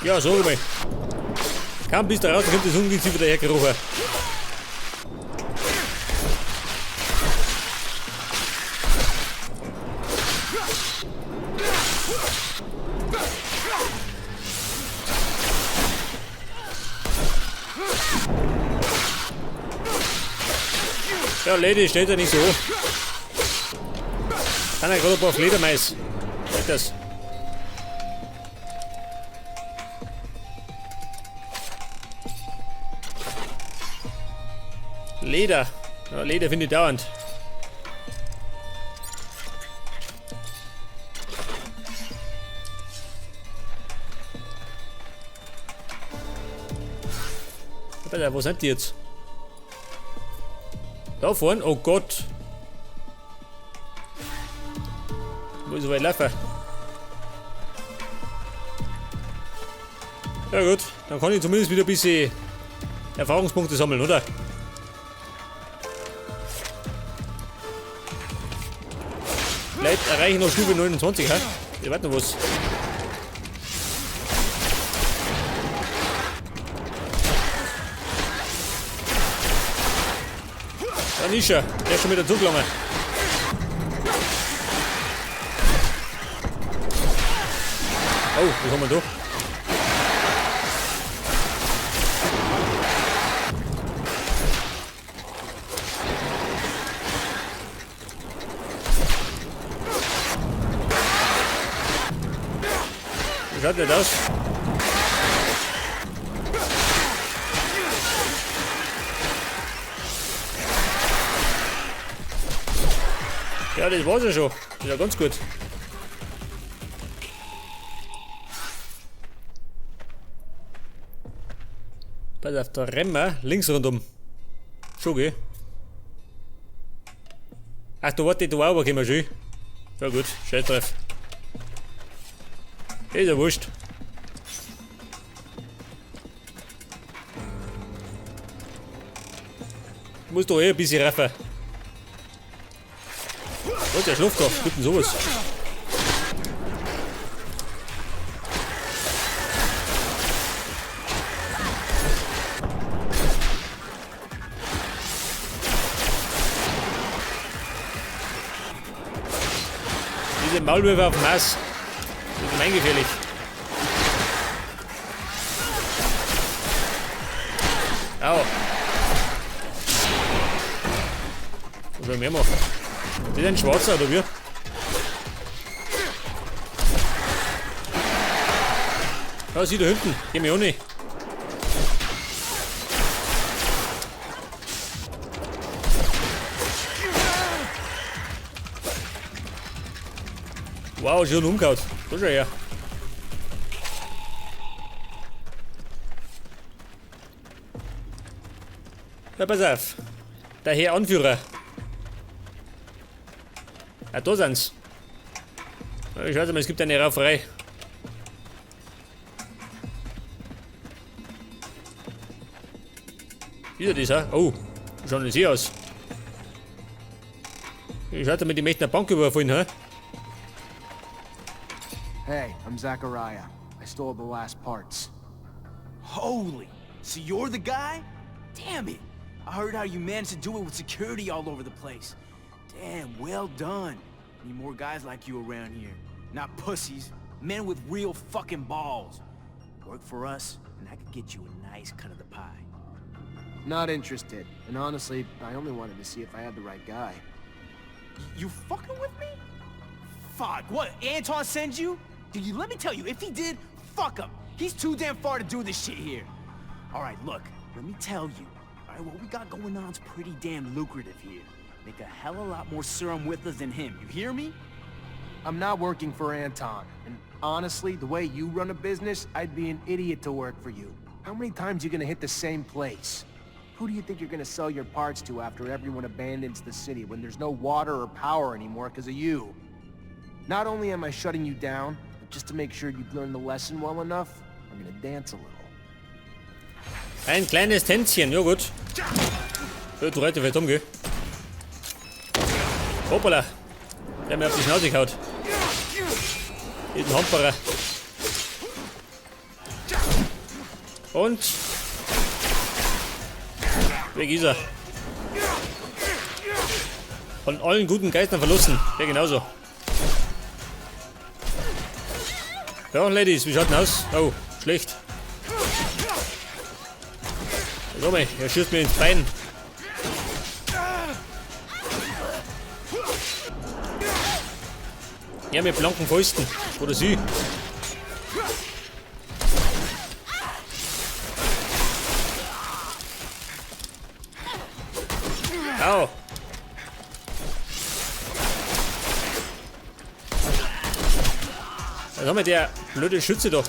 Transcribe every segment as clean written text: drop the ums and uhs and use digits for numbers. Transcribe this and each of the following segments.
Ja, sag mal. Kaum bist du raus, dann kommt das Ungeziefer dahergerochen. Ja, Lady, steht ja nicht so. Kann ja gerade ein paar Fledermais. Sag das. Leder. Ja, Leder finde ich dauernd. Wo sind die jetzt? Da vorne? Oh Gott. Wo ist so weit laufen? Ja gut, dann kann ich zumindest wieder ein bisschen Erfahrungspunkte sammeln, oder? Vielleicht erreiche ich noch Stufe 29, ha? Ich warte noch was. Da ist er. Der ist schon wieder zugelangen. Oh, was haben wir da? Wie schaut der das? Ja, das war's ja schon. Das ist ja ganz gut. Pass auf, da rennen wir links rundum. Schon, gell? Ach, da warte, da auch können wir schon. Ja gut, scheiß drauf. Ist ja wurscht. Ich muss da eh ein bisschen raffen. Was, der schläft doch. Gibt denn sowas? Diese Maulwürfe auf dem Haus. Das ist gemeingefährlich. Au. Was soll ich mehr machen? Ist das ein Schwarzer oder wie? Ja, sieh da hinten. Geh mir auch nicht. Wow, schon umgehauen. So schau her. Ja, pass auf. Der Herr Anführer. Ah, da sind's. Ich weiß mal, es gibt eine Rauferei. Wieder das, ha? Oh, schauen das hier aus. Ich schaue mal, die möchten eine Bank überfallen, ha? Hey, I'm Zachariah. I stole the last parts. Holy, so you're the guy? Damn it. I heard how you managed to do it with security all over the place. Damn, well done. Need more guys like you around here. Not pussies, men with real fucking balls. Work for us, and I could get you a nice cut of the pie. Not interested. And honestly, I only wanted to see if I had the right guy. You fucking with me? Fuck, what, Anton sends you? Dude, let me tell you, if he did, fuck him. He's too damn far to do this shit here. Alright, look, let me tell you. Alright, what we got going on is pretty damn lucrative here. Make a hell of a lot more serum with us than him, you hear me? I'm not working for Anton. And honestly, the way you run a business, I'd be an idiot to work for you. How many times are you gonna hit the same place? Who do you think you're gonna sell your parts to after everyone abandons the city when there's no water or power anymore because of you? Not only am I shutting you down, but just to make sure you've learned the lesson well enough, I'm gonna dance a little. Ein kleines Tänzchen, ja gut. So, du Leute, vielleicht umgehen. Hoppala. Der hat mir auf die Schnauze gehauen. Mit dem Hamperer. Und... weg ist er. Von allen guten Geistern verlassen. Ja, genauso. Ja, Ladies, wie schaut denn aus? Oh, schlecht. Schau mal, er schießt mir ins Bein. Ja, mit blanken Fäusten. Oder sie. Au. Da haben wir der blöde Schütze doch.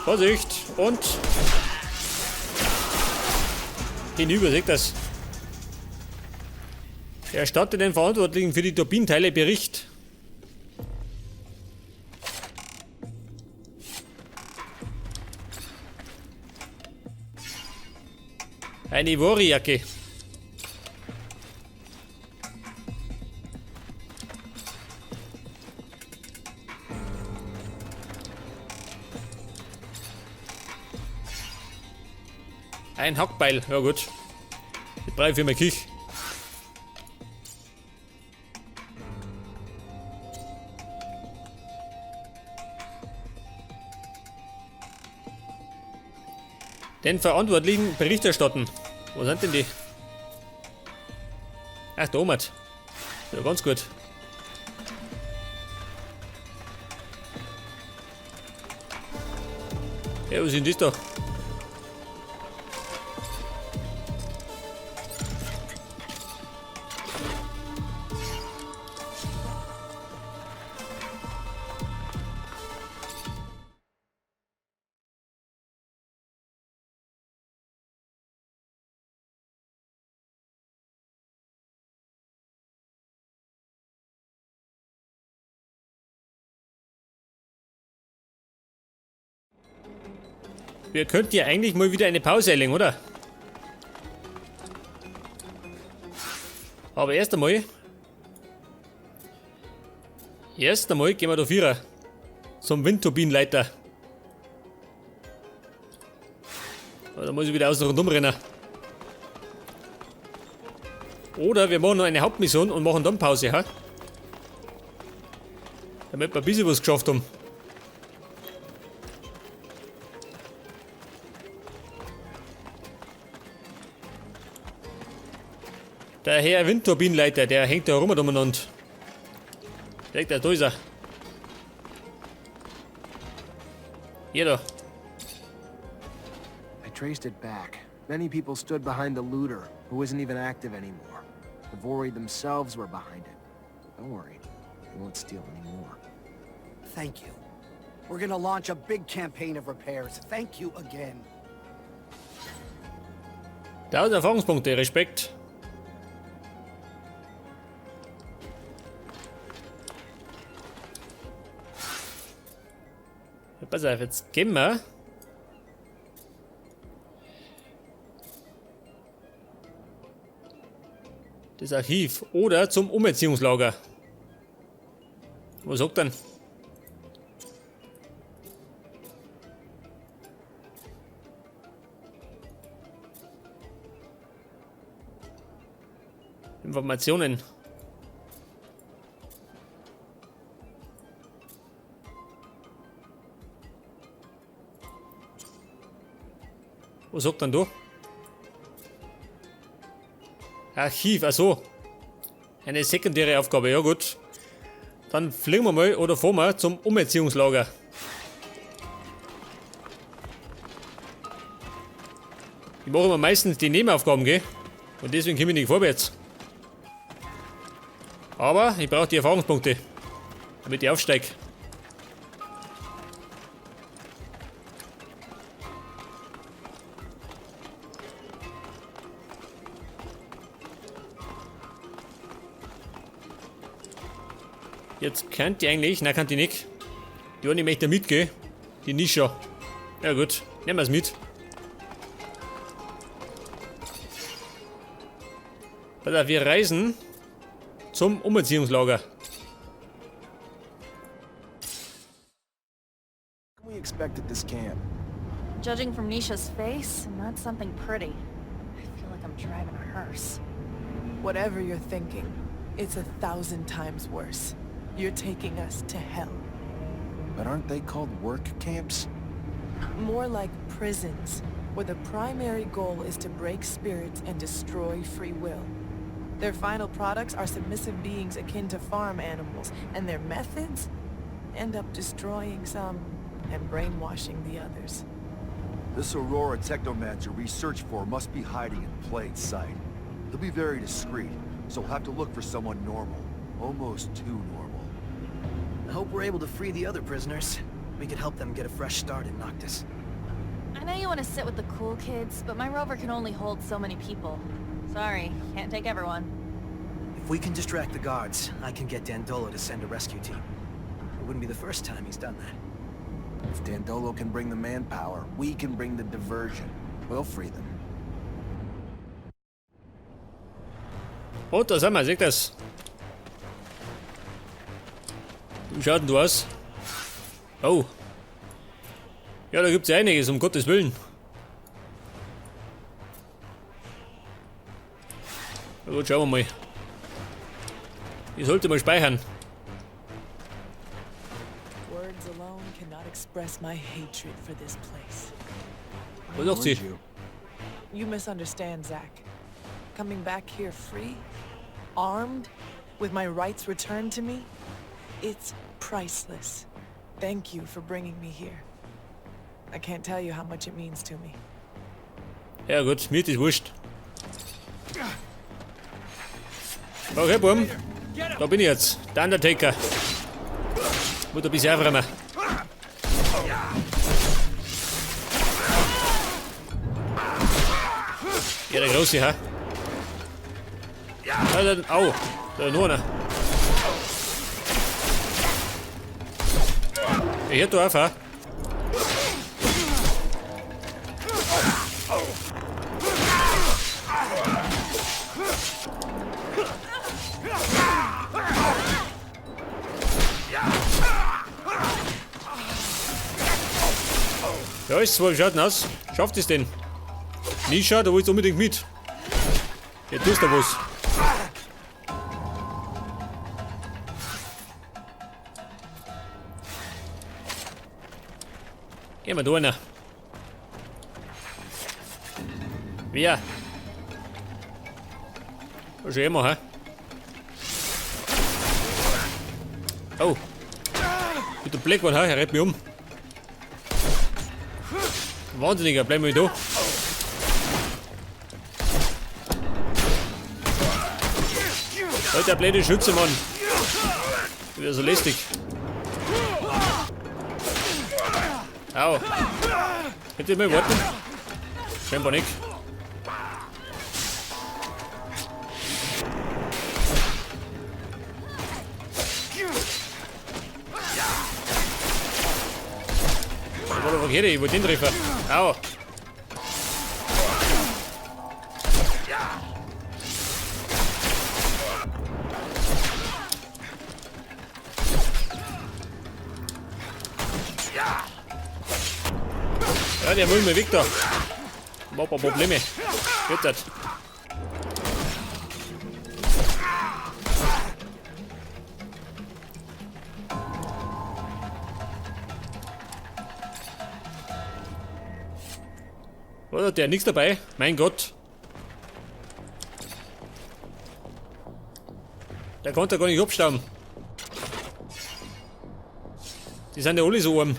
Vorsicht! Und... hinüber, seht das. Erstatte den Verantwortlichen für die Turbinenteile Bericht. Eine Ivory-Jacke. Ein Hackbeil, ja gut. Das brauche ich für meine Küche. Den Verantwortlichen Bericht erstatten. Wo sind denn die? Ach, da oben. Ja, ganz gut. Ja, was ist denn das da? Wir könnten ja eigentlich mal wieder eine Pause einlegen, oder? Aber erst einmal gehen wir da Vierer zum Windturbinenleiter. Da muss ich wieder außen rundum rennen. Oder wir machen noch eine Hauptmission und machen dann Pause, ha? Damit wir ein bisschen was geschafft haben. Der Herr Windturbinenleiter, der hängt da rum umeinander. Direkt da ist er. Hier da. I traced it back. Many people stood behind the looter, who isn't even active anymore. The Vori themselves were behind it. Don't worry, they won't steal anymore. Thank you. We're gonna launch a big campaign of repairs. Thank you again. 1000 Erfahrungspunkte, Respekt. Pass auf, jetzt gehen wir das Archiv oder zum Umerziehungslager. Was sagt denn? Informationen. Was sagt dann du? Archiv, achso. Eine sekundäre Aufgabe, ja gut. Dann fliegen wir mal oder fahren wir zum Umerziehungslager. Ich mache immer meistens die Nebenaufgaben, gell? Und deswegen komme ich nicht vorwärts. Aber ich brauche die Erfahrungspunkte, damit ich aufsteige. Jetzt kann die eigentlich, nein, kann die nicht. Die eine möchte mitgehen. Die Nische. Ja gut, nehmen wir es mit. Also, wir reisen zum Umerziehungslager. We expect at this camp. Judging from Nisha's face, not something pretty. I feel like I'm driving a hearse. Whatever you're thinking, it's 1,000 times worse. You're taking us to hell. But aren't they called work camps? More like prisons, where the primary goal is to break spirits and destroy free will. Their final products are submissive beings akin to farm animals, and their methods end up destroying some and brainwashing the others. This Aurora Technomancer we search for must be hiding in plain sight. He'll be very discreet, so we'll have to look for someone normal. Almost too normal. I hope we're able to free the other prisoners. We could help them get a fresh start in Noctis. I know you want to sit with the cool kids, but my rover can only hold so many people. Sorry, can't take everyone. If we can distract the guards, I can get Dandolo to send a rescue team. It wouldn't be the first time he's done that. If Dandolo can bring the manpower, we can bring the diversion. We'll free them. Und da sind wir, seht das? Wie schaut denn du aus? Oh. Ja, da gibt's ja einiges, um Gottes Willen. Na gut, schauen wir mal. Ich sollte mal speichern. Words alone cannot express my hatred for this place. Was sagt sie? You misunderstand, Zach. Coming back here free, armed, with my rights returned to me, it's priceless. Thank you for bringing me here. I can't tell you how much it means to me. Ja gut, mir ist wurscht. Okay, Buben. Da bin ich jetzt. Der Undertaker. Muss ein bisschen aufräumen. Ja, der Große, ha? Ja, dann, au, da noch einer. Ich hätte da auf, ha? Ja, ist zwar, schaut aus. Schafft es denn? Nisha, da willst du unbedingt mit. Ja, tust du was. Gehen wir da rein. Wer? Was schon immer, hä? Oh. Mit dem Black One, er rennt mich um. Wahnsinniger, bleib mal da. Halt der blöde Schütze, Mann. Wieder so lästig. Au. Könnt ihr mal warten? Scheinbar nicht. Wo geht ich wollte den treffen. Au. Ja, der will mir weg da. Mach ein paar Probleme. Geht das. Oder der nichts dabei? Mein Gott. Der konnte gar nicht abstauben. Die sind ja alle so arm.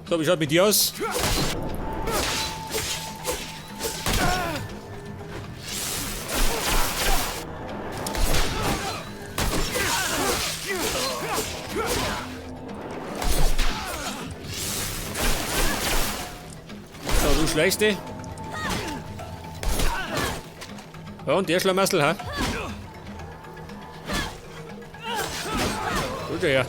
So, wie schaut mit dir aus? So, du schleichst dich. Ja, und der Schlamassel, ha? Gut, ja.